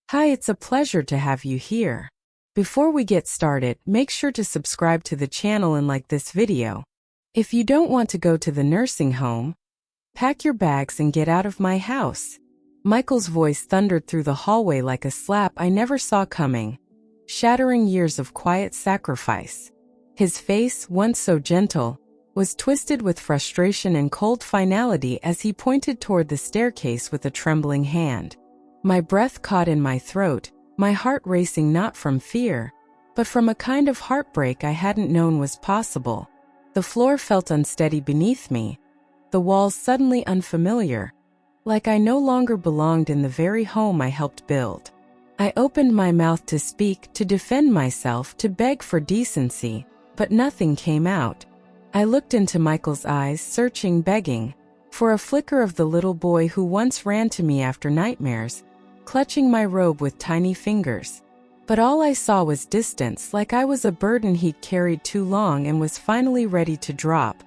Hi, it's a pleasure to have you here. Before we get started, make sure to subscribe to the channel and like this video. If you don't want to go to the nursing home, pack your bags and get out of my house. Michael's voice thundered through the hallway like a slap I never saw coming, shattering years of quiet sacrifice. His face, once so gentle, was twisted with frustration and cold finality as he pointed toward the staircase with a trembling hand. My breath caught in my throat, my heart racing not from fear, but from a kind of heartbreak I hadn't known was possible. The floor felt unsteady beneath me, the walls suddenly unfamiliar, like I no longer belonged in the very home I helped build. I opened my mouth to speak, to defend myself, to beg for decency, but nothing came out. I looked into Michael's eyes, searching, begging, for a flicker of the little boy who once ran to me after nightmares, clutching my robe with tiny fingers. But all I saw was distance, like I was a burden he'd carried too long and was finally ready to drop.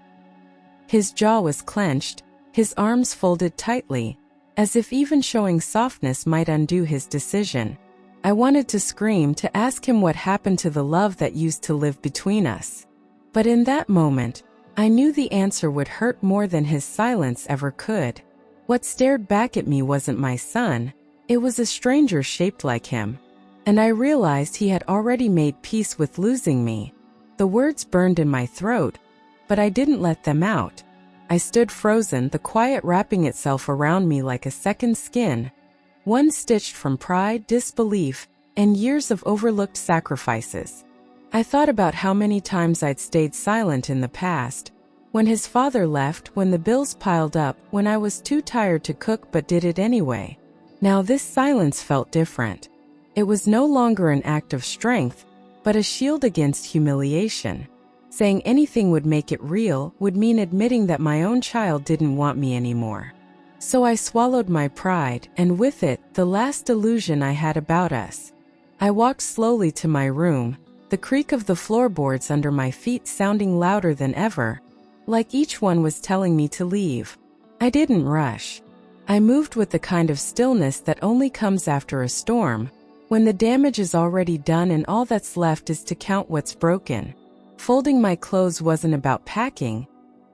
His jaw was clenched, his arms folded tightly, as if even showing softness might undo his decision. I wanted to scream, to ask him what happened to the love that used to live between us. But in that moment, I knew the answer would hurt more than his silence ever could. What stared back at me wasn't my son, it was a stranger shaped like him. And I realized he had already made peace with losing me. The words burned in my throat, but I didn't let them out. I stood frozen, the quiet wrapping itself around me like a second skin, one stitched from pride, disbelief, and years of overlooked sacrifices. I thought about how many times I'd stayed silent in the past, when his father left, when the bills piled up, when I was too tired to cook but did it anyway. Now this silence felt different. It was no longer an act of strength, but a shield against humiliation. Saying anything would make it real, would mean admitting that my own child didn't want me anymore. So I swallowed my pride, and with it, the last illusion I had about us. I walked slowly to my room, the creak of the floorboards under my feet sounding louder than ever, like each one was telling me to leave. I didn't rush. I moved with the kind of stillness that only comes after a storm, when the damage is already done and all that's left is to count what's broken. Folding my clothes wasn't about packing,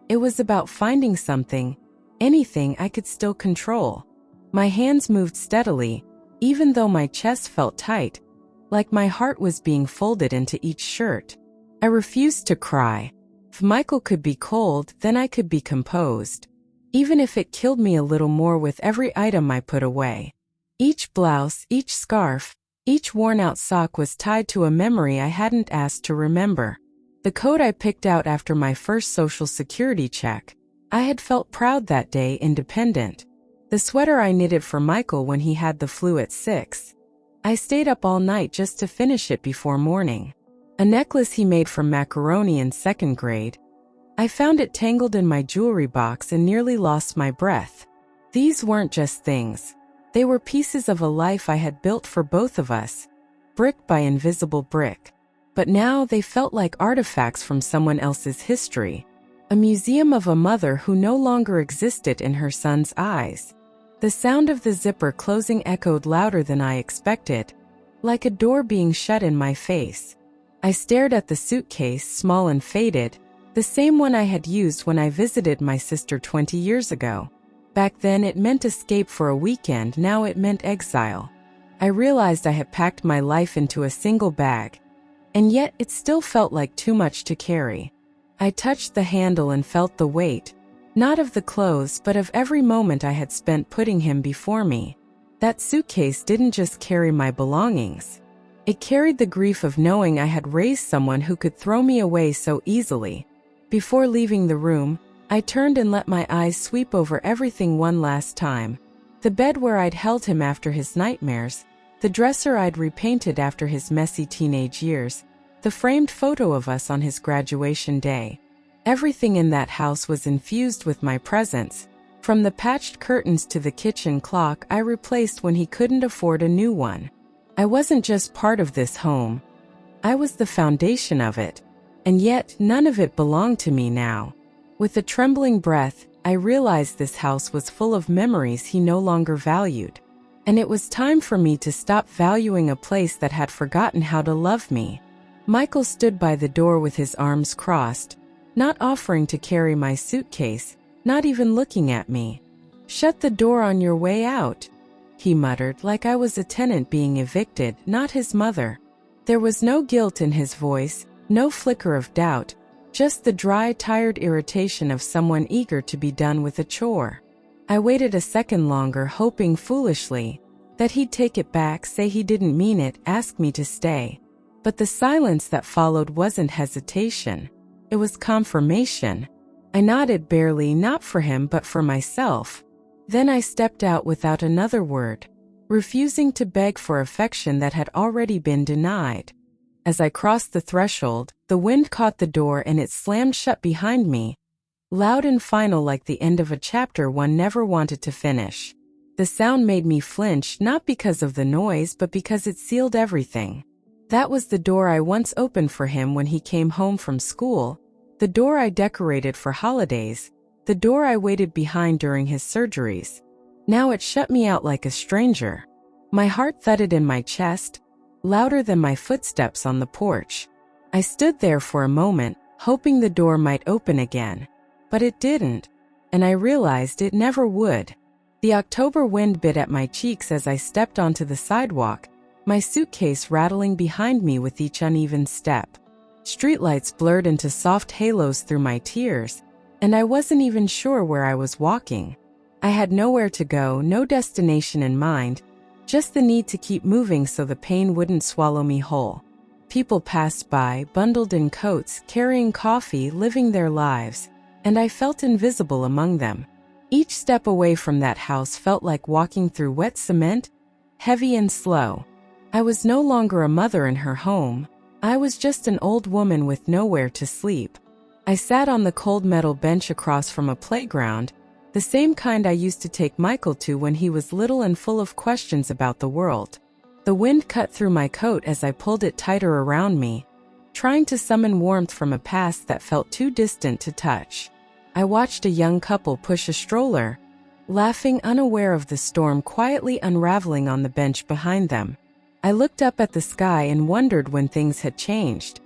it was about finding something, anything I could still control. My hands moved steadily, even though my chest felt tight, like my heart was being folded into each shirt. I refused to cry. If Michael could be cold, then I could be composed. Even if it killed me a little more with every item I put away. Each blouse, each scarf, each worn-out sock was tied to a memory I hadn't asked to remember. The coat I picked out after my first Social Security check. I had felt proud that day, independent. The sweater I knitted for Michael when he had the flu at 6. I stayed up all night just to finish it before morning. A necklace he made from macaroni in 2nd grade. I found it tangled in my jewelry box and nearly lost my breath. These weren't just things. They were pieces of a life I had built for both of us, brick by invisible brick. But now they felt like artifacts from someone else's history. A museum of a mother who no longer existed in her son's eyes. The sound of the zipper closing echoed louder than I expected, like a door being shut in my face. I stared at the suitcase, small and faded, the same one I had used when I visited my sister 20 years ago. Back then it meant escape for a weekend, now it meant exile. I realized I had packed my life into a single bag, and yet it still felt like too much to carry. I touched the handle and felt the weight, not of the clothes but of every moment I had spent putting him before me. That suitcase didn't just carry my belongings. It carried the grief of knowing I had raised someone who could throw me away so easily. Before leaving the room, I turned and let my eyes sweep over everything one last time. The bed where I'd held him after his nightmares, the dresser I'd repainted after his messy teenage years, the framed photo of us on his graduation day. Everything in that house was infused with my presence, from the patched curtains to the kitchen clock I replaced when he couldn't afford a new one. I wasn't just part of this home. I was the foundation of it. And yet, none of it belonged to me now. With a trembling breath, I realized this house was full of memories he no longer valued. And it was time for me to stop valuing a place that had forgotten how to love me. Michael stood by the door with his arms crossed, not offering to carry my suitcase, not even looking at me. "Shut the door on your way out," he muttered, like I was a tenant being evicted, not his mother. There was no guilt in his voice, no flicker of doubt, just the dry, tired irritation of someone eager to be done with a chore. I waited a second longer, hoping foolishly that he'd take it back, say he didn't mean it, ask me to stay. But the silence that followed wasn't hesitation. It was confirmation. I nodded, barely, not for him but for myself. Then I stepped out without another word, refusing to beg for affection that had already been denied. As I crossed the threshold, the wind caught the door and it slammed shut behind me, loud and final, like the end of a chapter one never wanted to finish. The sound made me flinch, not because of the noise but because it sealed everything. That was the door I once opened for him when he came home from school, the door I decorated for holidays, the door I waited behind during his surgeries. Now it shut me out like a stranger. My heart thudded in my chest, louder than my footsteps on the porch. I stood there for a moment, hoping the door might open again. But it didn't, and I realized it never would. The October wind bit at my cheeks as I stepped onto the sidewalk, my suitcase rattling behind me with each uneven step. Streetlights blurred into soft halos through my tears, and I wasn't even sure where I was walking. I had nowhere to go, no destination in mind, just the need to keep moving so the pain wouldn't swallow me whole. People passed by, bundled in coats, carrying coffee, living their lives, and I felt invisible among them. Each step away from that house felt like walking through wet cement, heavy and slow. I was no longer a mother in her home. I was just an old woman with nowhere to sleep. I sat on the cold metal bench across from a playground, the same kind I used to take Michael to when he was little and full of questions about the world. The wind cut through my coat as I pulled it tighter around me, trying to summon warmth from a past that felt too distant to touch. I watched a young couple push a stroller, laughing, unaware of the storm quietly unraveling on the bench behind them. I looked up at the sky and wondered when things had changed.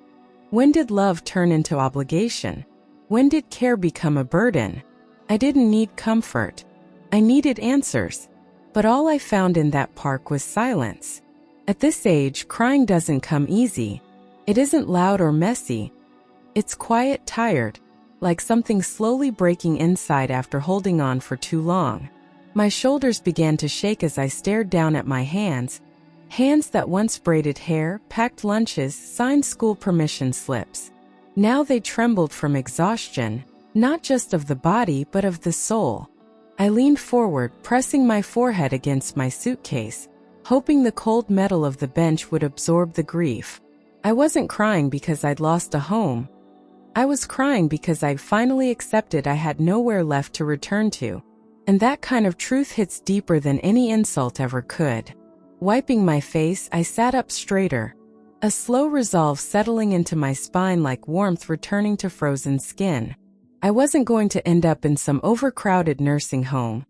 When did love turn into obligation? When did care become a burden? I didn't need comfort. I needed answers. But all I found in that park was silence. At this age, crying doesn't come easy. It isn't loud or messy. It's quiet, tired, like something slowly breaking inside after holding on for too long. My shoulders began to shake as I stared down at my hands that once braided hair, packed lunches, signed school permission slips. Now they trembled from exhaustion, not just of the body but of the soul. I leaned forward, pressing my forehead against my suitcase, hoping the cold metal of the bench would absorb the grief. I wasn't crying because I'd lost a home. I was crying because I'd finally accepted I had nowhere left to return to. And that kind of truth hits deeper than any insult ever could. Wiping my face, I sat up straighter, a slow resolve settling into my spine like warmth returning to frozen skin. I wasn't going to end up in some overcrowded nursing home,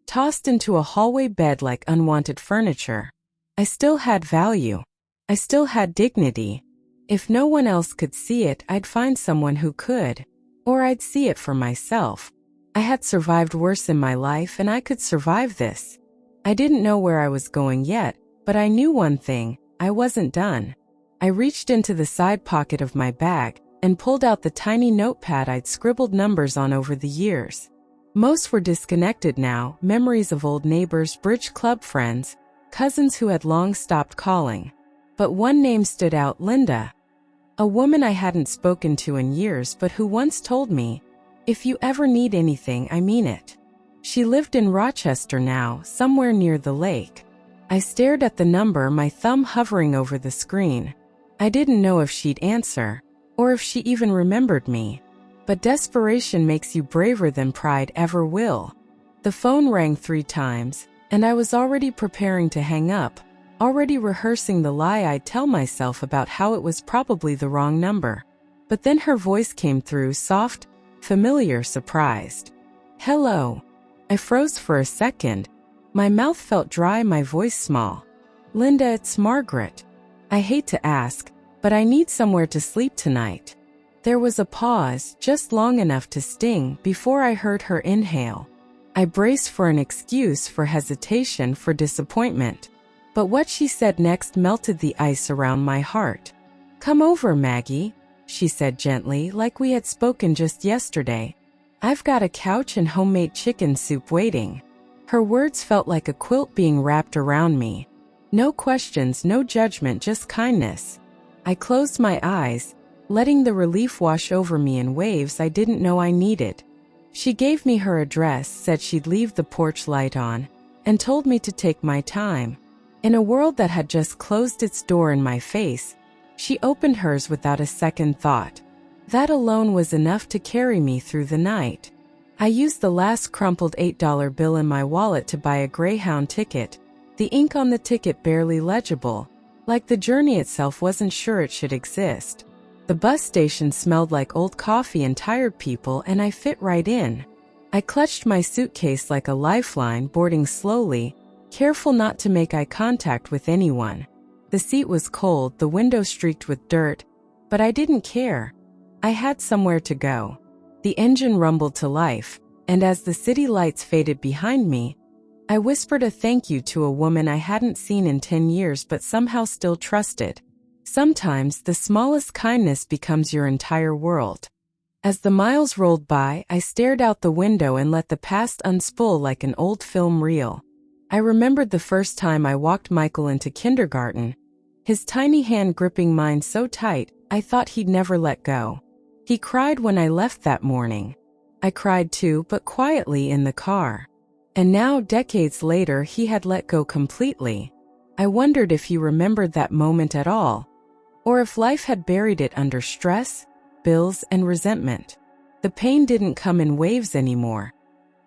tossed into a hallway bed like unwanted furniture. I still had value. I still had dignity. If no one else could see it, I'd find someone who could. Or I'd see it for myself. I had survived worse in my life and I could survive this. I didn't know where I was going yet, but I knew one thing: I wasn't done. I reached into the side pocket of my bag and pulled out the tiny notepad I'd scribbled numbers on over the years. Most were disconnected now, memories of old neighbors, bridge club friends, cousins who had long stopped calling. But one name stood out: Linda. A woman I hadn't spoken to in years but who once told me, "If you ever need anything, I mean it." She lived in Rochester now, somewhere near the lake. I stared at the number, my thumb hovering over the screen. I didn't know if she'd answer, or if she even remembered me. But desperation makes you braver than pride ever will. The phone rang 3 times, and I was already preparing to hang up, already rehearsing the lie I'd tell myself about how it was probably the wrong number. But then her voice came through, soft, familiar, surprised. "Hello." I froze for a second, My mouth felt dry, my voice small. Linda, it's Margaret. I hate to ask, but I need somewhere to sleep tonight. There was a pause, just long enough to sting, before I heard her inhale. I braced for an excuse, for hesitation, for disappointment. But what she said next melted the ice around my heart. Come over, Maggie, she said gently, like we had spoken just yesterday. I've got a couch and homemade chicken soup waiting. Her words felt like a quilt being wrapped around me. No questions, no judgment, just kindness. I closed my eyes, letting the relief wash over me in waves I didn't know I needed. She gave me her address, said she'd leave the porch light on, and told me to take my time. In a world that had just closed its door in my face, she opened hers without a second thought. That alone was enough to carry me through the night. I used the last crumpled $8 bill in my wallet to buy a Greyhound ticket, the ink on the ticket barely legible, like the journey itself wasn't sure it should exist. The bus station smelled like old coffee and tired people, and I fit right in. I clutched my suitcase like a lifeline, boarding slowly, careful not to make eye contact with anyone. The seat was cold, the window streaked with dirt, but I didn't care. I had somewhere to go. The engine rumbled to life, and as the city lights faded behind me, I whispered a thank you to a woman I hadn't seen in 10 years but somehow still trusted. Sometimes the smallest kindness becomes your entire world. As the miles rolled by, I stared out the window and let the past unspool like an old film reel. I remembered the first time I walked Michael into kindergarten, his tiny hand gripping mine so tight, I thought he'd never let go. He cried when I left that morning. I cried too, but quietly in the car. And now, decades later, he had let go completely. I wondered if he remembered that moment at all, or if life had buried it under stress, bills, and resentment. The pain didn't come in waves anymore.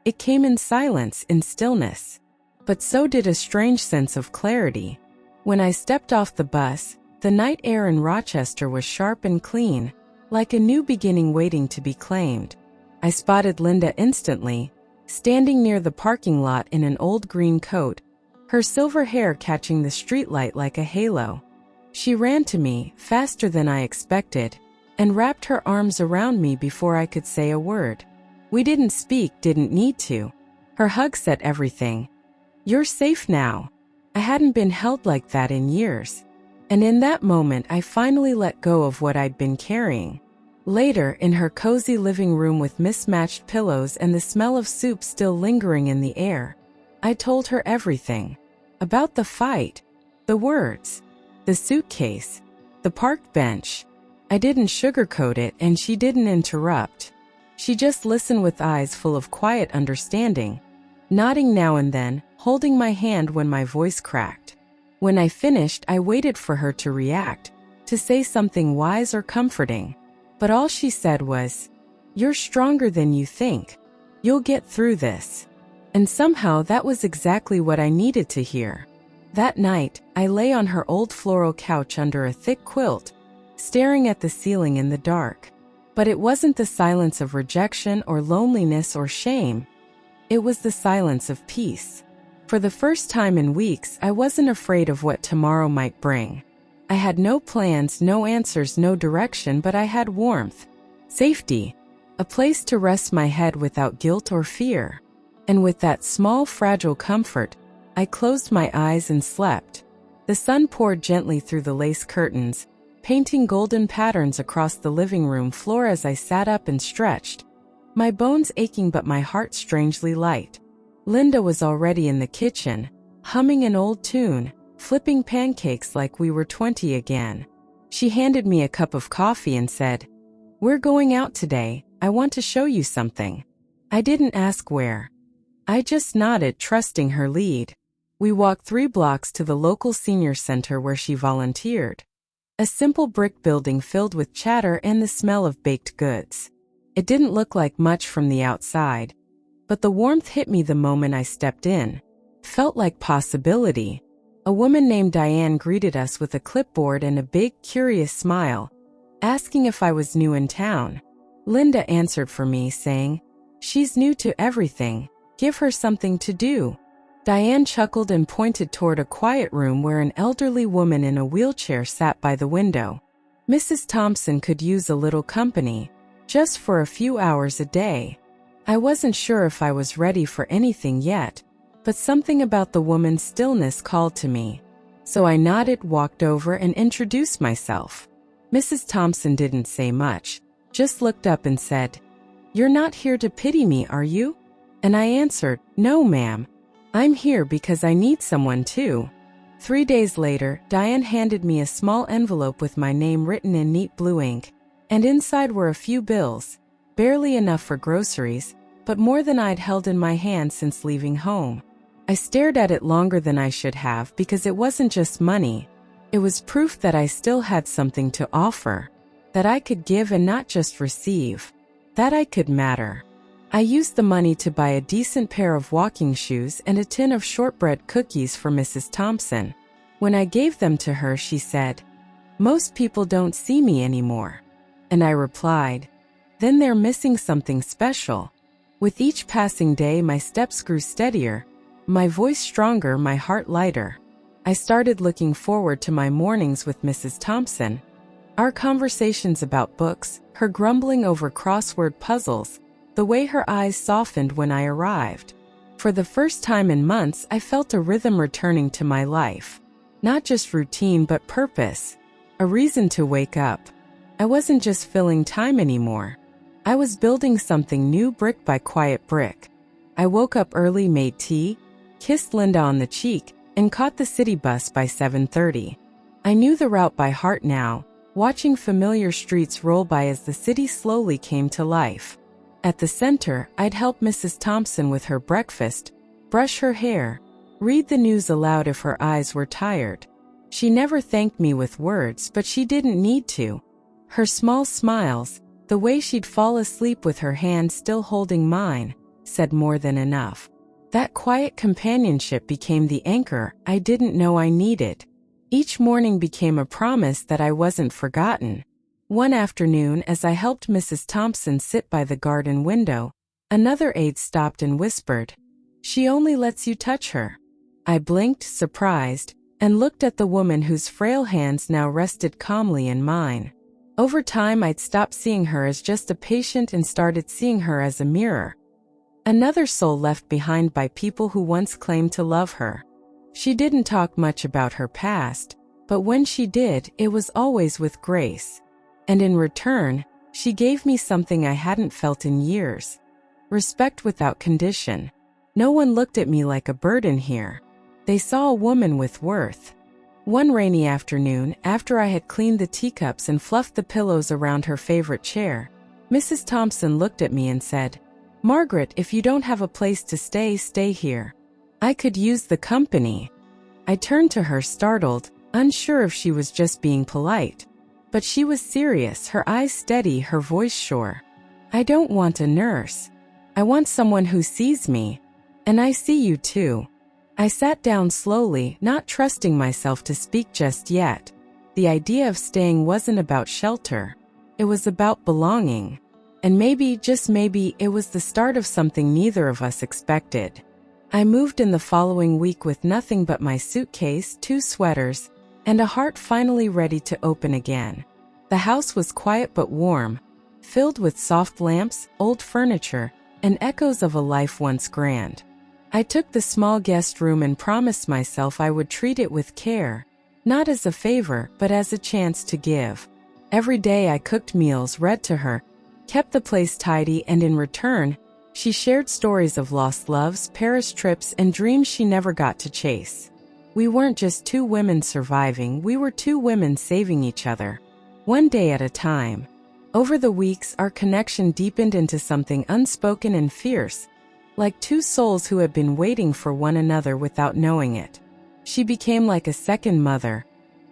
It came in silence, in stillness. But so did a strange sense of clarity. When I stepped off the bus, the night air in Rochester was sharp and clean, like a new beginning waiting to be claimed. I spotted Linda instantly, standing near the parking lot in an old green coat, her silver hair catching the streetlight like a halo. She ran to me, faster than I expected, and wrapped her arms around me before I could say a word. We didn't speak, didn't need to. Her hug said everything. You're safe now. I hadn't been held like that in years. And in that moment, I finally let go of what I'd been carrying. Later, in her cozy living room with mismatched pillows and the smell of soup still lingering in the air, I told her everything. About the fight, the words, the suitcase, the parked bench. I didn't sugarcoat it, and she didn't interrupt. She just listened with eyes full of quiet understanding, nodding now and then, holding my hand when my voice cracked. When I finished, I waited for her to react, to say something wise or comforting. But all she said was, "You're stronger than you think. You'll get through this." And somehow that was exactly what I needed to hear. That night, I lay on her old floral couch under a thick quilt, staring at the ceiling in the dark. But it wasn't the silence of rejection or loneliness or shame. It was the silence of peace. For the first time in weeks, I wasn't afraid of what tomorrow might bring. I had no plans, no answers, no direction, but I had warmth, safety, a place to rest my head without guilt or fear. And with that small, fragile comfort, I closed my eyes and slept. The sun poured gently through the lace curtains, painting golden patterns across the living room floor as I sat up and stretched, my bones aching but my heart strangely light. Linda was already in the kitchen, humming an old tune, flipping pancakes like we were 20 again. She handed me a cup of coffee and said, "We're going out today. I want to show you something." I didn't ask where. I just nodded, trusting her lead. We walked 3 blocks to the local senior center where she volunteered. A simple brick building filled with chatter and the smell of baked goods. It didn't look like much from the outside, but the warmth hit me the moment I stepped in. Felt like possibility. A woman named Diane greeted us with a clipboard and a big, curious smile, asking if I was new in town. Linda answered for me, saying, "She's new to everything. Give her something to do." Diane chuckled and pointed toward a quiet room where an elderly woman in a wheelchair sat by the window. Mrs. Thompson could use a little company, just for a few hours a day. I wasn't sure if I was ready for anything yet, but something about the woman's stillness called to me. So I nodded, walked over, and introduced myself. Mrs. Thompson didn't say much, just looked up and said, "You're not here to pity me, are you?" And I answered, "No, ma'am. I'm here because I need someone too." 3 days later, Diane handed me a small envelope with my name written in neat blue ink, and inside were a few bills, barely enough for groceries, but more than I'd held in my hand since leaving home. I stared at it longer than I should have because it wasn't just money. It was proof that I still had something to offer, that I could give and not just receive, that I could matter. I used the money to buy a decent pair of walking shoes and a tin of shortbread cookies for Mrs. Thompson. When I gave them to her, she said, "Most people don't see me anymore." And I replied, "Then they're missing something special." With each passing day, my steps grew steadier, my voice stronger, my heart lighter. I started looking forward to my mornings with Mrs. Thompson. Our conversations about books, her grumbling over crossword puzzles, the way her eyes softened when I arrived. For the first time in months, I felt a rhythm returning to my life. Not just routine, but purpose. A reason to wake up. I wasn't just filling time anymore. I was building something new, brick by quiet brick. I woke up early, made tea, kissed Linda on the cheek, and caught the city bus by 7:30. I knew the route by heart now, watching familiar streets roll by as the city slowly came to life. At the center, I'd help Mrs. Thompson with her breakfast, brush her hair, read the news aloud if her eyes were tired. She never thanked me with words, but she didn't need to. Her small smiles, the way she'd fall asleep with her hand still holding mine, said more than enough. That quiet companionship became the anchor I didn't know I needed. Each morning became a promise that I wasn't forgotten. One afternoon, as I helped Mrs. Thompson sit by the garden window, another aide stopped and whispered, "She only lets you touch her." I blinked, surprised, and looked at the woman whose frail hands now rested calmly in mine. Over time, I'd stopped seeing her as just a patient and started seeing her as a mirror. Another soul left behind by people who once claimed to love her. She didn't talk much about her past, but when she did, it was always with grace. And in return, she gave me something I hadn't felt in years. Respect without condition. No one looked at me like a burden here. They saw a woman with worth. One rainy afternoon, after I had cleaned the teacups and fluffed the pillows around her favorite chair, Mrs. Thompson looked at me and said, "Margaret, if you don't have a place to stay, stay here. I could use the company." I turned to her, startled, unsure if she was just being polite. But she was serious, her eyes steady, her voice sure. "I don't want a nurse. I want someone who sees me. And I see you too." I sat down slowly, not trusting myself to speak just yet. The idea of staying wasn't about shelter. It was about belonging. And maybe, just maybe, it was the start of something neither of us expected. I moved in the following week with nothing but my suitcase, 2 sweaters, and a heart finally ready to open again. The house was quiet but warm, filled with soft lamps, old furniture, and echoes of a life once grand. I took the small guest room and promised myself I would treat it with care, not as a favor, but as a chance to give. Every day I cooked meals, read to her, kept the place tidy, and in return, she shared stories of lost loves, Paris trips, and dreams she never got to chase. We weren't just 2 women surviving, we were 2 women saving each other, one day at a time. Over the weeks, our connection deepened into something unspoken and fierce, like 2 souls who had been waiting for one another without knowing it. She became like a second mother,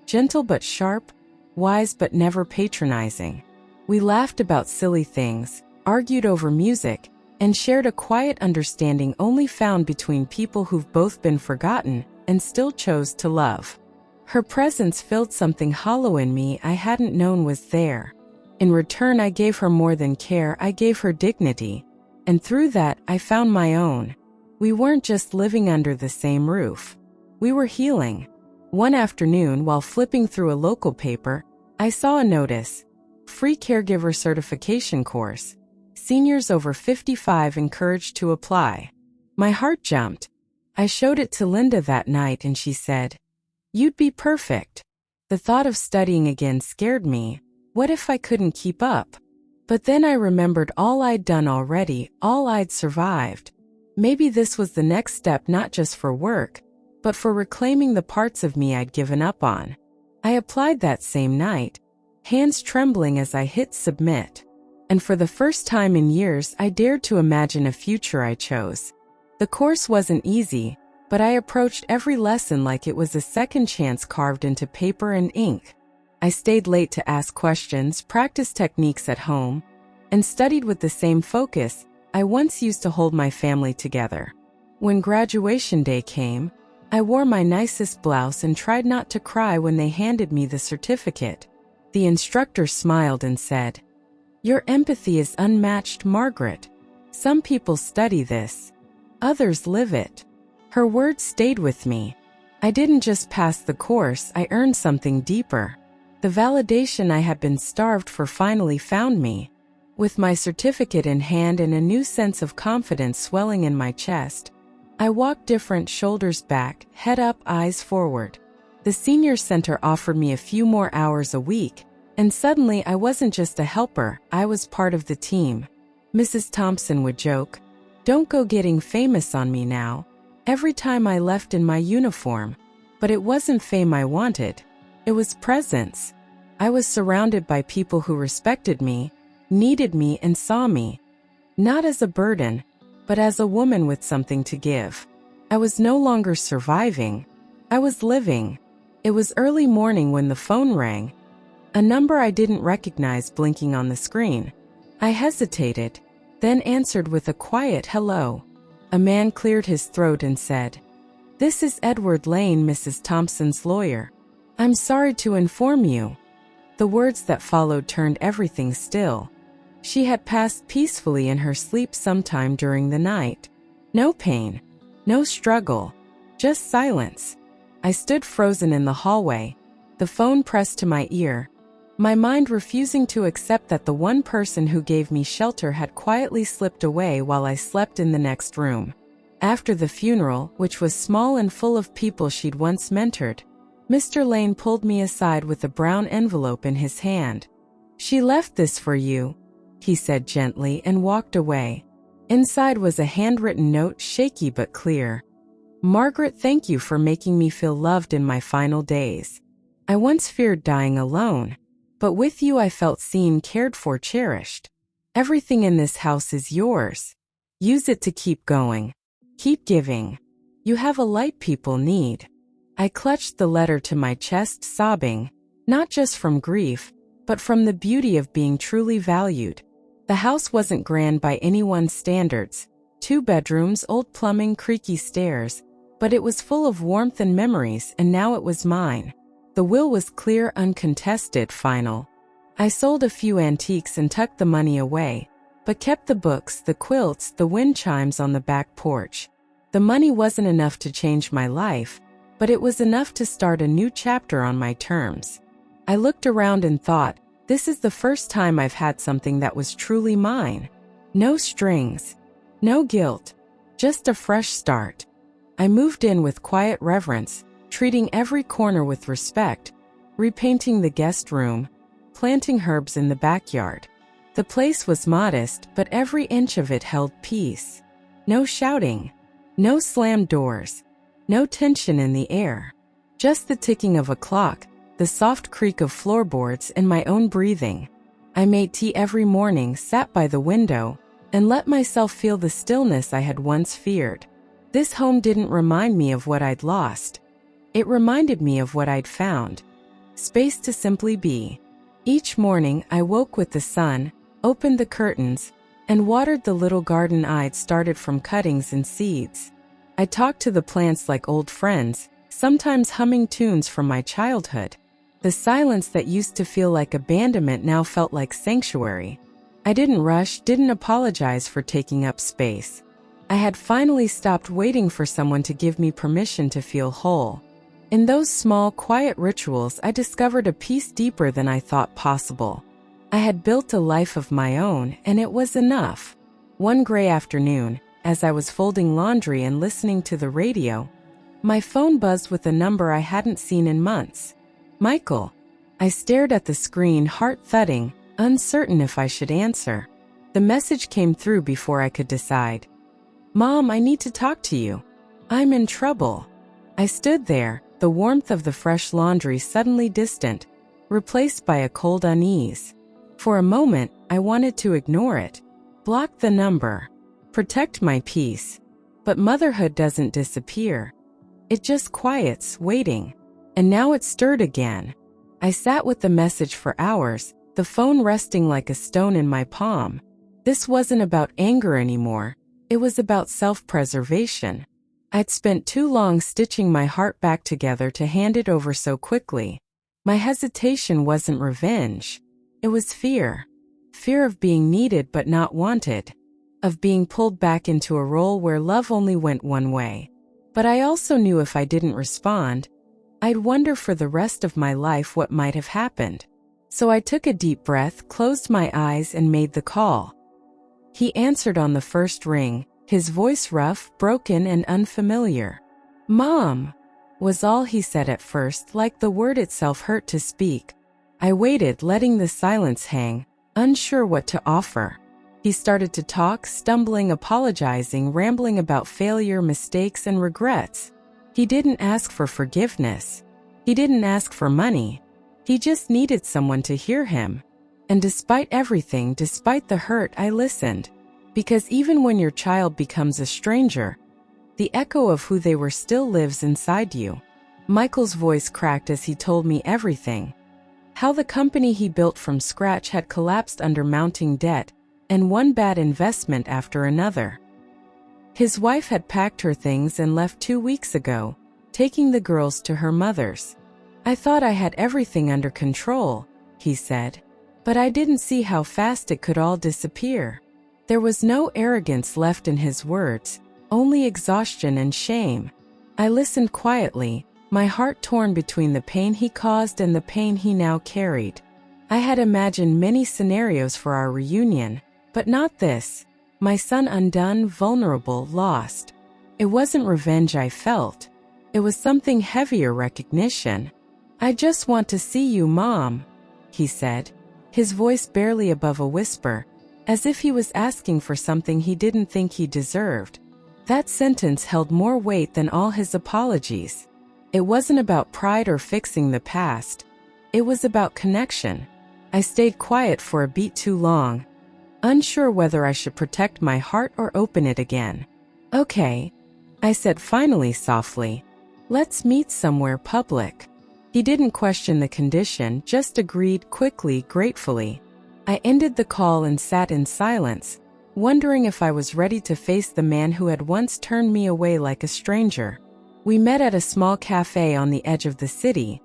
gentle but sharp, wise but never patronizing. We laughed about silly things, argued over music, and shared a quiet understanding only found between people who've both been forgotten and still chose to love. Her presence filled something hollow in me I hadn't known was there. In return, I gave her more than care, I gave her dignity. And through that, I found my own. We weren't just living under the same roof. We were healing. One afternoon, while flipping through a local paper, I saw a notice: free caregiver certification course. Seniors over 55 encouraged to apply. My heart jumped. I showed it to Linda that night and she said, "You'd be perfect." The thought of studying again scared me. What if I couldn't keep up? But then I remembered all I'd done already, all I'd survived. Maybe this was the next step, not just for work, but for reclaiming the parts of me I'd given up on. I applied that same night, hands trembling as I hit submit. And for the first time in years, I dared to imagine a future I chose. The course wasn't easy, but I approached every lesson like it was a second chance carved into paper and ink. I stayed late to ask questions, practiced techniques at home, and studied with the same focus I once used to hold my family together. When graduation day came, I wore my nicest blouse and tried not to cry when they handed me the certificate. The instructor smiled and said, "Your empathy is unmatched, Margaret. Some people study this. Others live it." Her words stayed with me. I didn't just pass the course, I earned something deeper. The validation I had been starved for finally found me. With my certificate in hand and a new sense of confidence swelling in my chest, I walked different, shoulders back, head up, eyes forward. The senior center offered me a few more hours a week, and suddenly I wasn't just a helper, I was part of the team. Mrs. Thompson would joke, "Don't go getting famous on me now," every time I left in my uniform. But it wasn't fame I wanted. It was presence. I was surrounded by people who respected me, needed me, and saw me, not as a burden, but as a woman with something to give. I was no longer surviving. I was living. It was early morning when the phone rang, a number I didn't recognize blinking on the screen. I hesitated, then answered with a quiet hello. A man cleared his throat and said, "This is Edward Lane, Mrs. Thompson's lawyer. I'm sorry to inform you." The words that followed turned everything still. She had passed peacefully in her sleep sometime during the night. No pain, no struggle, just silence. I stood frozen in the hallway, the phone pressed to my ear, my mind refusing to accept that the one person who gave me shelter had quietly slipped away while I slept in the next room. After the funeral, which was small and full of people she'd once mentored, Mr. Lane pulled me aside with a brown envelope in his hand. "She left this for you," he said gently, and walked away. Inside was a handwritten note, shaky but clear. "Margaret, thank you for making me feel loved in my final days. I once feared dying alone, but with you I felt seen, cared for, cherished. Everything in this house is yours. Use it to keep going. Keep giving. You have a light people need." I clutched the letter to my chest, sobbing, not just from grief, but from the beauty of being truly valued. The house wasn't grand by anyone's standards, 2 bedrooms, old plumbing, creaky stairs, but it was full of warmth and memories, and now it was mine. The will was clear, uncontested, final. I sold a few antiques and tucked the money away, but kept the books, the quilts, the wind chimes on the back porch. The money wasn't enough to change my life, but it was enough to start a new chapter on my terms. I looked around and thought, this is the first time I've had something that was truly mine. No strings, no guilt, just a fresh start. I moved in with quiet reverence, treating every corner with respect, repainting the guest room, planting herbs in the backyard. The place was modest, but every inch of it held peace. No shouting, no slammed doors, no tension in the air. Just the ticking of a clock, the soft creak of floorboards, and my own breathing. I made tea every morning, sat by the window, and let myself feel the stillness I had once feared. This home didn't remind me of what I'd lost. It reminded me of what I'd found. Space to simply be. Each morning I woke with the sun, opened the curtains, and watered the little garden I'd started from cuttings and seeds. I talked to the plants like old friends, sometimes humming tunes from my childhood. The silence that used to feel like abandonment now felt like sanctuary. I didn't rush, didn't apologize for taking up space. I had finally stopped waiting for someone to give me permission to feel whole. In those small, quiet rituals, I discovered a peace deeper than I thought possible. I had built a life of my own, and it was enough. One gray afternoon, as I was folding laundry and listening to the radio, my phone buzzed with a number I hadn't seen in months. Michael. I stared at the screen, heart thudding, uncertain if I should answer. The message came through before I could decide. Mom, I need to talk to you. I'm in trouble. I stood there, the warmth of the fresh laundry suddenly distant, replaced by a cold unease. For a moment, I wanted to ignore it, block the number, protect my peace. But motherhood doesn't disappear. It just quiets, waiting. And now it stirred again. I sat with the message for hours, the phone resting like a stone in my palm. This wasn't about anger anymore. It was about self-preservation. I'd spent too long stitching my heart back together to hand it over so quickly. My hesitation wasn't revenge. It was fear. Fear of being needed but not wanted. Of being pulled back into a role where love only went one way. But I also knew if I didn't respond, I'd wonder for the rest of my life what might have happened. So I took a deep breath, closed my eyes, and made the call. He answered on the first ring, his voice rough, broken, and unfamiliar. Mom, was all he said at first, like the word itself hurt to speak. I waited, letting the silence hang, unsure what to offer. He started to talk, stumbling, apologizing, rambling about failure, mistakes, and regrets. He didn't ask for forgiveness. He didn't ask for money. He just needed someone to hear him. And despite everything, despite the hurt, I listened. Because even when your child becomes a stranger, the echo of who they were still lives inside you. Michael's voice cracked as he told me everything. How the company he built from scratch had collapsed under mounting debt, and one bad investment after another. His wife had packed her things and left 2 weeks ago, taking the girls to her mother's. I thought I had everything under control, he said. But I didn't see how fast it could all disappear. There was no arrogance left in his words, only exhaustion and shame. I listened quietly, my heart torn between the pain he caused and the pain he now carried. I had imagined many scenarios for our reunion, but not this. My son undone, vulnerable, lost. It wasn't revenge I felt. It was something heavier, recognition. I just want to see you, Mom, he said, his voice barely above a whisper, as if he was asking for something he didn't think he deserved. That sentence held more weight than all his apologies. It wasn't about pride or fixing the past. It was about connection. I stayed quiet for a beat too long, unsure whether I should protect my heart or open it again. Okay, I said finally softly. Let's meet somewhere public. He didn't question the condition, just agreed quickly, gratefully. I ended the call and sat in silence, wondering if I was ready to face the man who had once turned me away like a stranger. We met at a small cafe on the edge of the city,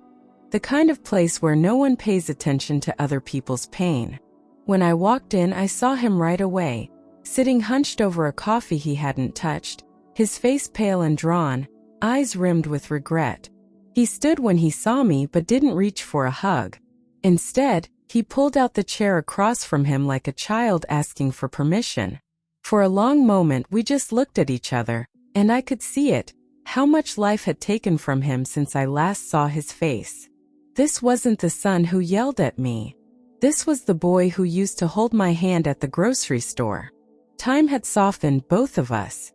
the kind of place where no one pays attention to other people's pain. When I walked in, I saw him right away, sitting hunched over a coffee he hadn't touched, his face pale and drawn, eyes rimmed with regret. He stood when he saw me but didn't reach for a hug. Instead, he pulled out the chair across from him like a child asking for permission. For a long moment we just looked at each other, and I could see it, how much life had taken from him since I last saw his face. This wasn't the son who yelled at me. This was the boy who used to hold my hand at the grocery store. Time had softened both of us.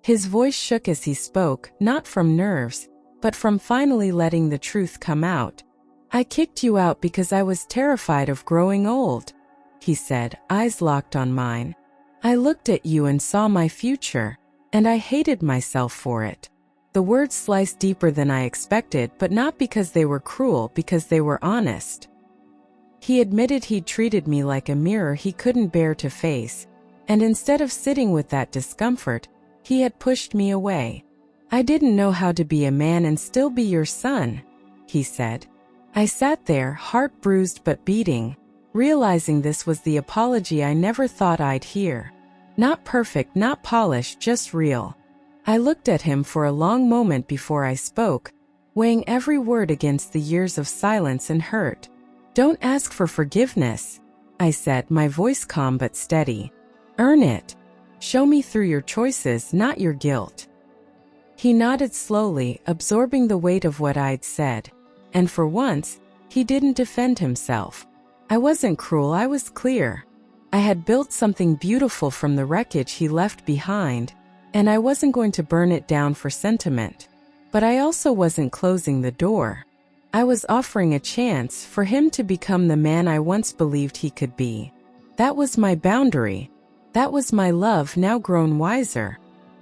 His voice shook as he spoke, not from nerves, but from finally letting the truth come out. I kicked you out because I was terrified of growing old, he said, eyes locked on mine. I looked at you and saw my future, and I hated myself for it. The words sliced deeper than I expected, but not because they were cruel, because they were honest. He admitted he'd treated me like a mirror he couldn't bear to face, and instead of sitting with that discomfort, he had pushed me away. I didn't know how to be a man and still be your son, he said. I sat there, heart bruised but beating, realizing this was the apology I never thought I'd hear. Not perfect, not polished, just real. I looked at him for a long moment before I spoke, weighing every word against the years of silence and hurt. "Don't ask for forgiveness," I said, my voice calm but steady. "Earn it. Show me through your choices, not your guilt." He nodded slowly, absorbing the weight of what I'd said. And for once, he didn't defend himself. I wasn't cruel, I was clear. I had built something beautiful from the wreckage he left behind, and I wasn't going to burn it down for sentiment. But I also wasn't closing the door. I was offering a chance for him to become the man I once believed he could be. That was my boundary. That was my love, now grown wiser.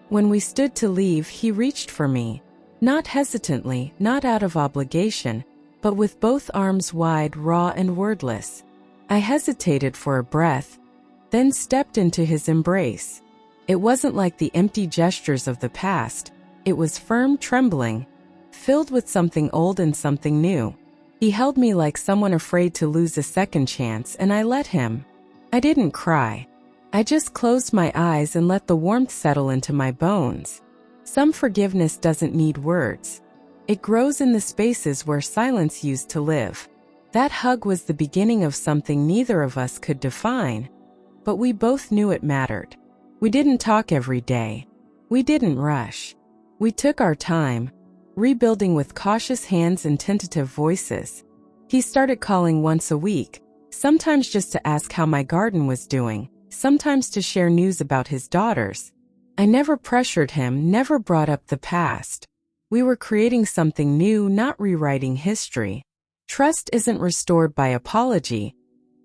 When we stood to leave, he reached for me. Not hesitantly, not out of obligation, but with both arms wide, raw and wordless. I hesitated for a breath, then stepped into his embrace. It wasn't like the empty gestures of the past. It was firm, trembling, filled with something old and something new. He held me like someone afraid to lose a second chance, and I let him. I didn't cry. I just closed my eyes and let the warmth settle into my bones. Some forgiveness doesn't need words. It grows in the spaces where silence used to live. That hug was the beginning of something neither of us could define, but we both knew it mattered. We didn't talk every day. We didn't rush. We took our time, rebuilding with cautious hands and tentative voices. He started calling once a week, sometimes just to ask how my garden was doing, sometimes to share news about his daughters. I never pressured him, never brought up the past. We were creating something new, not rewriting history. Trust isn't restored by apology.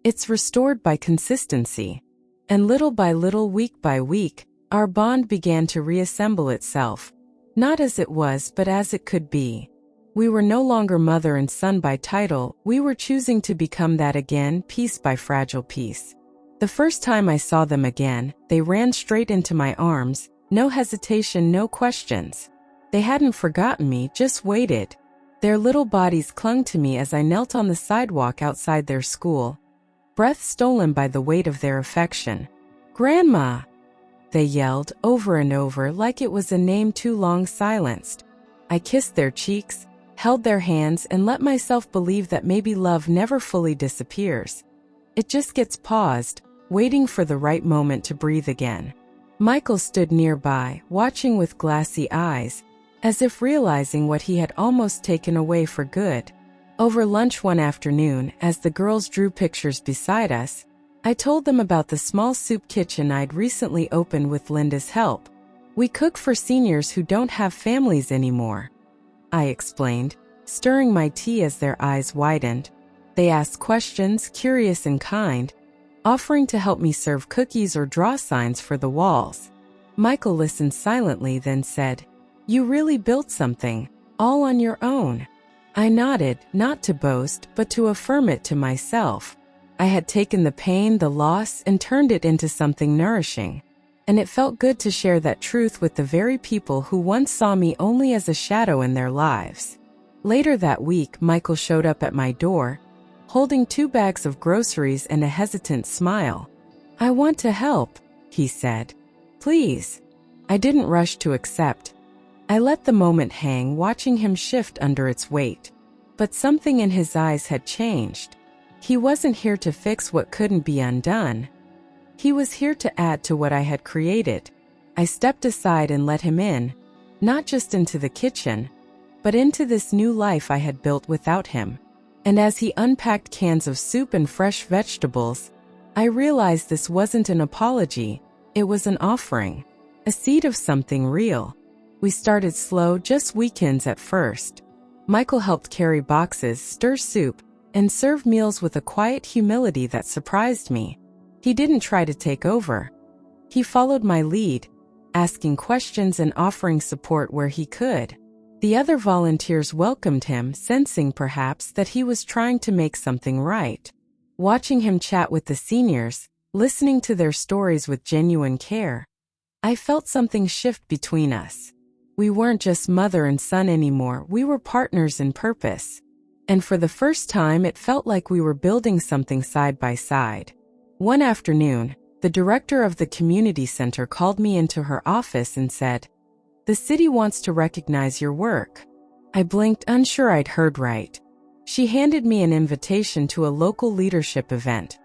It's restored by consistency. And little by little, week by week, our bond began to reassemble itself. Not as it was, but as it could be. We were no longer mother and son by title. We were choosing to become that again, piece by fragile piece. The first time I saw them again, they ran straight into my arms, no hesitation, no questions. They hadn't forgotten me, just waited. Their little bodies clung to me as I knelt on the sidewalk outside their school, breath stolen by the weight of their affection. "Grandma!" they yelled over and over like it was a name too long silenced. I kissed their cheeks, held their hands, and let myself believe that maybe love never fully disappears. It just gets paused, waiting for the right moment to breathe again. Michael stood nearby, watching with glassy eyes, as if realizing what he had almost taken away for good. Over lunch one afternoon, as the girls drew pictures beside us, I told them about the small soup kitchen I'd recently opened with Linda's help. "We cook for seniors who don't have families anymore," I explained, stirring my tea as their eyes widened. They asked questions, curious and kind, offering to help me serve cookies or draw signs for the walls. Michael listened silently, then said, "You really built something, all on your own." I nodded, not to boast, but to affirm it to myself. I had taken the pain, the loss, and turned it into something nourishing. And it felt good to share that truth with the very people who once saw me only as a shadow in their lives. Later that week, Michael showed up at my door, holding 2 bags of groceries and a hesitant smile. "I want to help," he said. "Please." I didn't rush to accept. I let the moment hang, watching him shift under its weight. But something in his eyes had changed. He wasn't here to fix what couldn't be undone. He was here to add to what I had created. I stepped aside and let him in, not just into the kitchen, but into this new life I had built without him. And as he unpacked cans of soup and fresh vegetables, I realized this wasn't an apology, it was an offering, a seed of something real. We started slow, just weekends at first. Michael helped carry boxes, stir soup, and serve meals with a quiet humility that surprised me. He didn't try to take over. He followed my lead, asking questions and offering support where he could. The other volunteers welcomed him, sensing perhaps that he was trying to make something right. Watching him chat with the seniors, listening to their stories with genuine care, I felt something shift between us. We weren't just mother and son anymore, we were partners in purpose. And for the first time, it felt like we were building something side by side. One afternoon, The director of the community center called me into her office and said, "The city wants to recognize your work." I blinked, unsure I'd heard right. She handed me an invitation to a local leadership event.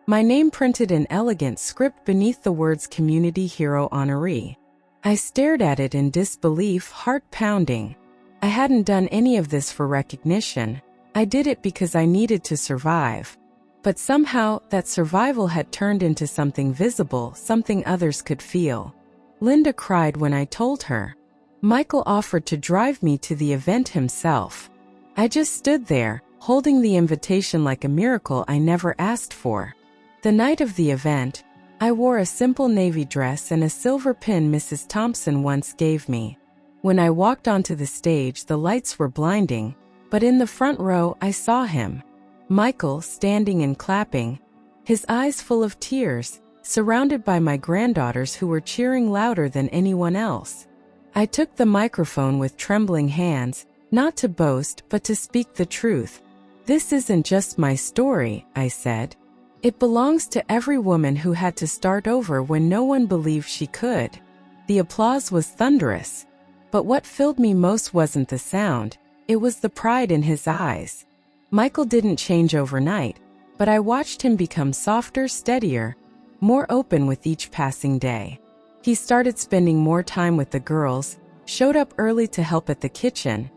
My name printed in elegant script beneath the words Community Hero Honoree. I stared at it in disbelief, heart pounding. I hadn't done any of this for recognition. I did it because I needed to survive. But somehow, that survival had turned into something visible, something others could feel. Linda cried when I told her. Michael offered to drive me to the event himself. I just stood there, holding the invitation like a miracle I never asked for. The night of the event, I wore a simple navy dress and a silver pin Mrs. Thompson once gave me. When I walked onto the stage, the lights were blinding, but in the front row I saw him. Michael, standing and clapping, his eyes full of tears, surrounded by my granddaughters who were cheering louder than anyone else. I took the microphone with trembling hands, not to boast but to speak the truth. "This isn't just my story," I said. "It belongs to every woman who had to start over when no one believed she could." The applause was thunderous. But what filled me most wasn't the sound, it was the pride in his eyes. Michael didn't change overnight, but I watched him become softer, steadier, more open with each passing day. He started spending more time with the girls, showed up early to help at the kitchen,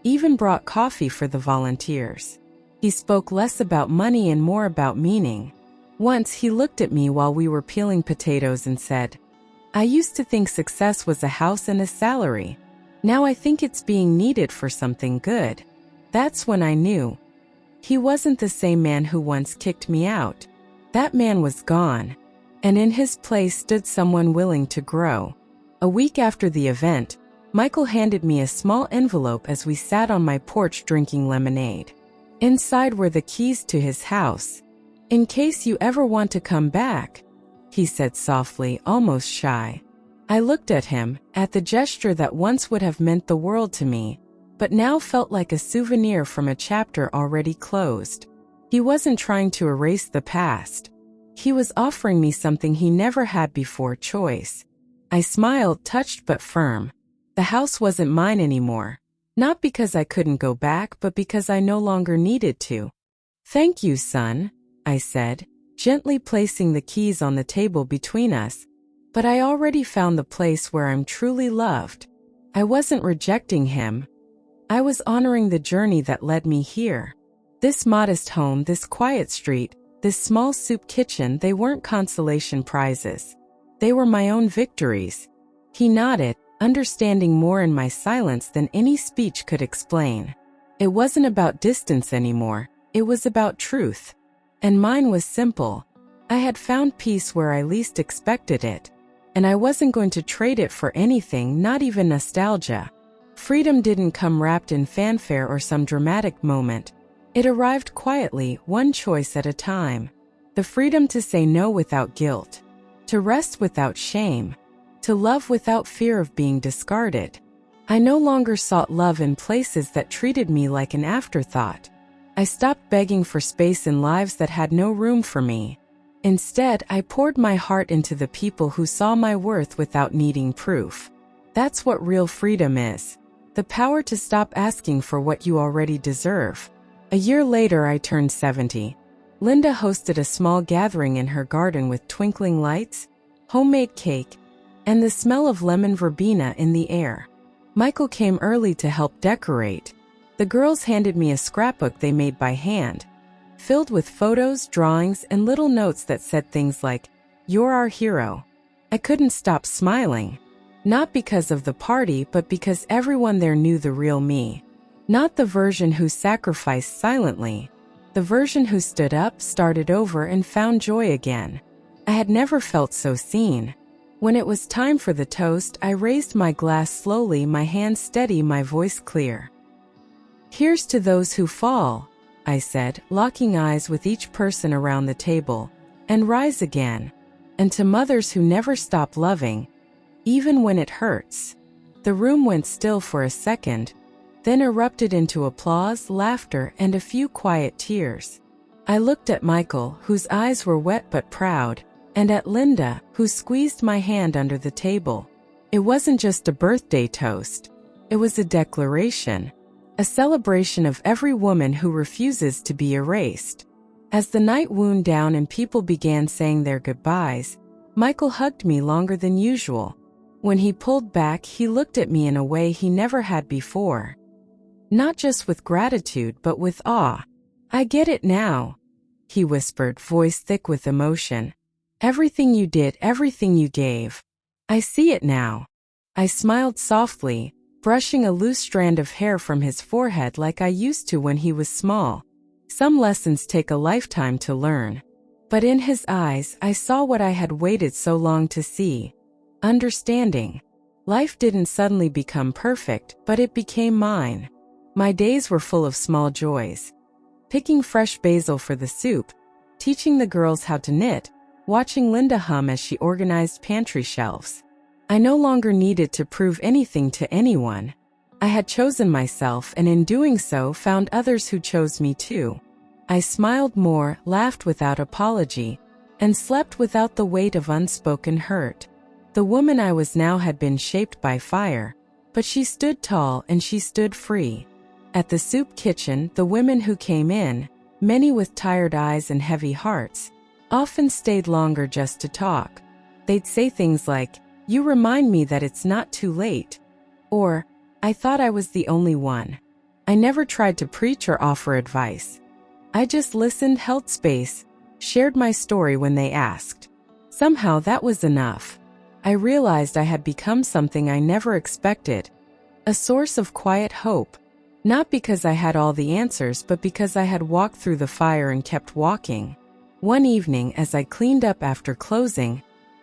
even brought coffee for the volunteers. He spoke less about money and more about meaning. Once he looked at me while we were peeling potatoes and said, "I used to think success was a house and a salary. Now I think it's being needed for something good." That's when I knew. He wasn't the same man who once kicked me out. That man was gone, and in his place stood someone willing to grow. A week after the event, Michael handed me a small envelope as we sat on my porch drinking lemonade. Inside were the keys to his house. "In case you ever want to come back," he said softly, almost shy. I looked at him, at the gesture that once would have meant the world to me, but now felt like a souvenir from a chapter already closed. He wasn't trying to erase the past. He was offering me something he never had before: choice. I smiled, touched but firm. The house wasn't mine anymore. Not because I couldn't go back, but because I no longer needed to. "Thank you, son," I said, gently placing the keys on the table between us. But I already found the place where I'm truly loved. I wasn't rejecting him. I was honoring the journey that led me here. This modest home, this quiet street, this small soup kitchen, they weren't consolation prizes. They were my own victories. He nodded, understanding more in my silence than any speech could explain. It wasn't about distance anymore, it was about truth. And mine was simple. I had found peace where I least expected it, and I wasn't going to trade it for anything, not even nostalgia. Freedom didn't come wrapped in fanfare or some dramatic moment. It arrived quietly, one choice at a time. The freedom to say no without guilt, to rest without shame, to love without fear of being discarded. I no longer sought love in places that treated me like an afterthought. I stopped begging for space in lives that had no room for me. Instead, I poured my heart into the people who saw my worth without needing proof. That's what real freedom is. The power to stop asking for what you already deserve. A year later, I turned 70. Linda hosted a small gathering in her garden with twinkling lights, homemade cake, and the smell of lemon verbena in the air. Michael came early to help decorate. The girls handed me a scrapbook they made by hand, filled with photos, drawings, and little notes that said things like, "You're our hero." I couldn't stop smiling. Not because of the party, but because everyone there knew the real me. Not the version who sacrificed silently. The version who stood up, started over, and found joy again. I had never felt so seen. When it was time for the toast, I raised my glass slowly, my hands steady, my voice clear. "Here's to those who fall," I said, locking eyes with each person around the table, "and rise again. And to mothers who never stop loving, even when it hurts." The room went still for a second, then erupted into applause, laughter, and a few quiet tears. I looked at Michael, whose eyes were wet but proud, and at Linda, who squeezed my hand under the table. It wasn't just a birthday toast. It was a declaration, a celebration of every woman who refuses to be erased. As the night wound down and people began saying their goodbyes, Michael hugged me longer than usual. When he pulled back, he looked at me in a way he never had before. Not just with gratitude, but with awe. "I get it now," he whispered, voice thick with emotion. "Everything you did, everything you gave. I see it now." I smiled softly, brushing a loose strand of hair from his forehead like I used to when he was small. Some lessons take a lifetime to learn. But in his eyes, I saw what I had waited so long to see. Understanding. Life didn't suddenly become perfect, but it became mine. My days were full of small joys. Picking fresh basil for the soup, teaching the girls how to knit, watching Linda hum as she organized pantry shelves. I no longer needed to prove anything to anyone. I had chosen myself, and in doing so found others who chose me too. I smiled more, laughed without apology, and slept without the weight of unspoken hurt. The woman I was now had been shaped by fire, but she stood tall and she stood free. At the soup kitchen, the women who came in, many with tired eyes and heavy hearts, often stayed longer just to talk. They'd say things like, "You remind me that it's not too late," or, "I thought I was the only one." I never tried to preach or offer advice. I just listened, held space, shared my story when they asked. Somehow that was enough. I realized I had become something I never expected, a source of quiet hope. Not because I had all the answers, but because I had walked through the fire and kept walking. One evening, as I cleaned up after closing,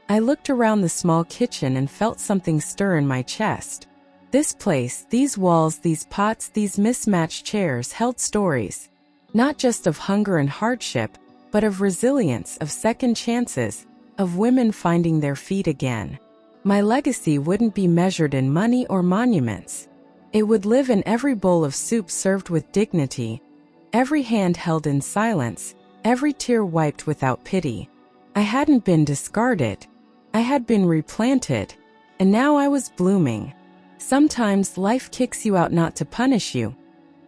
I looked around the small kitchen and felt something stir in my chest. This place, these walls, these pots, these mismatched chairs held stories. Not just of hunger and hardship, but of resilience, of second chances, of women finding their feet again. My legacy wouldn't be measured in money or monuments. It would live in every bowl of soup served with dignity, every hand held in silence, every tear wiped without pity. I hadn't been discarded. I had been replanted, and now I was blooming. Sometimes life kicks you out not to punish you,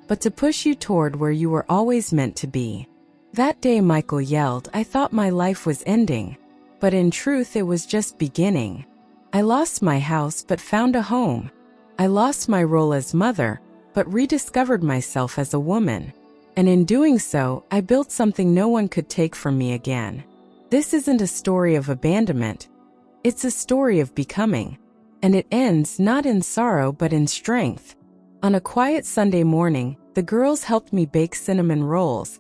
but to push you toward where you were always meant to be. That day Michael yelled, I thought my life was ending, but in truth it was just beginning. I lost my house but found a home. I lost my role as mother, but rediscovered myself as a woman. And in doing so, I built something no one could take from me again. This isn't a story of abandonment. It's a story of becoming. And it ends not in sorrow but in strength. On a quiet Sunday morning, the girls helped me bake cinnamon rolls,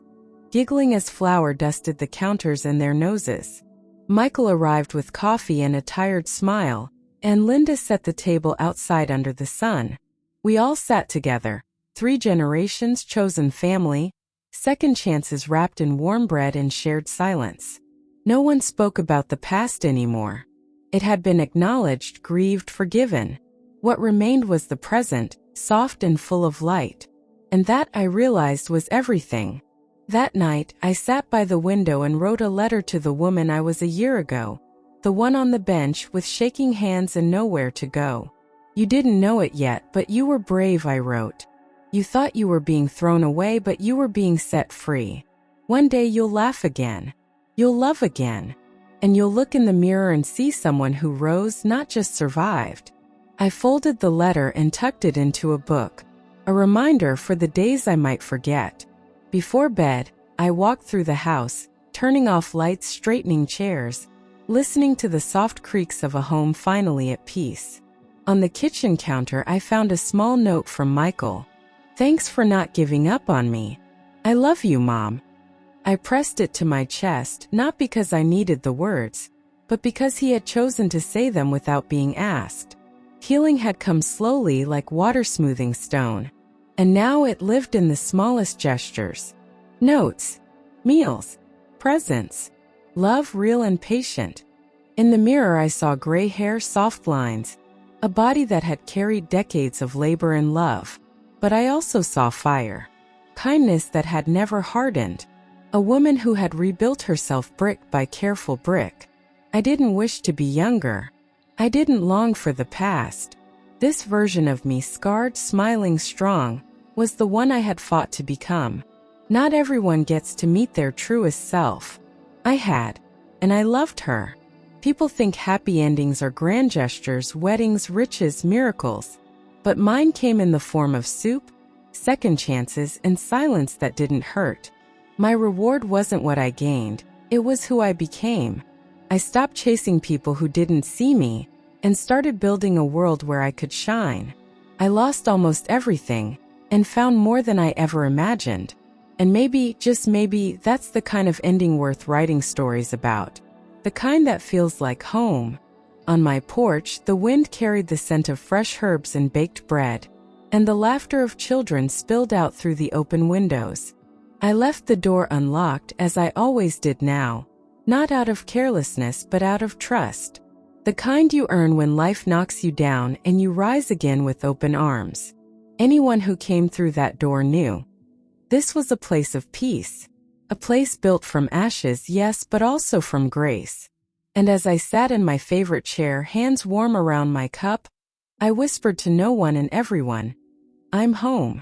giggling as flour dusted the counters and their noses. Michael arrived with coffee and a tired smile, and Linda set the table outside under the sun. We all sat together, 3 generations, chosen family, second chances wrapped in warm bread and shared silence. No one spoke about the past anymore. It had been acknowledged, grieved, forgiven. What remained was the present, soft and full of light. And that, I realized, was everything. That night, I sat by the window and wrote a letter to the woman I was a year ago, the one on the bench with shaking hands and nowhere to go. You didn't know it yet, but you were brave, I wrote. You thought you were being thrown away, but you were being set free. One day you'll laugh again. You'll love again. And you'll look in the mirror and see someone who rose, not just survived. I folded the letter and tucked it into a book, a reminder for the days I might forget. Before bed, I walked through the house, turning off lights, straightening chairs, listening to the soft creaks of a home finally at peace. On the kitchen counter, I found a small note from Michael. Thanks for not giving up on me. I love you, Mom. I pressed it to my chest, not because I needed the words, but because he had chosen to say them without being asked. Healing had come slowly like water smoothing stone, and now it lived in the smallest gestures. Notes, meals, presents, love real and patient. In the mirror I saw gray hair, soft lines, a body that had carried decades of labor and love. But I also saw fire, kindness that had never hardened, a woman who had rebuilt herself brick by careful brick. I didn't wish to be younger. I didn't long for the past. This version of me, scarred, smiling, strong, was the one I had fought to become. Not everyone gets to meet their truest self. I had, and I loved her. People think happy endings are grand gestures, weddings, riches, miracles. But mine came in the form of soup, second chances, and silence that didn't hurt. My reward wasn't what I gained, it was who I became. I stopped chasing people who didn't see me and started building a world where I could shine. I lost almost everything and found more than I ever imagined. And maybe, just maybe, that's the kind of ending worth writing stories about. The kind that feels like home. On my porch, the wind carried the scent of fresh herbs and baked bread, and the laughter of children spilled out through the open windows. I left the door unlocked, as I always did now, not out of carelessness but out of trust. The kind you earn when life knocks you down and you rise again with open arms. Anyone who came through that door knew. This was a place of peace. A place built from ashes, yes, but also from grace. And as I sat in my favorite chair, hands warm around my cup, I whispered to no one and everyone, I'm home.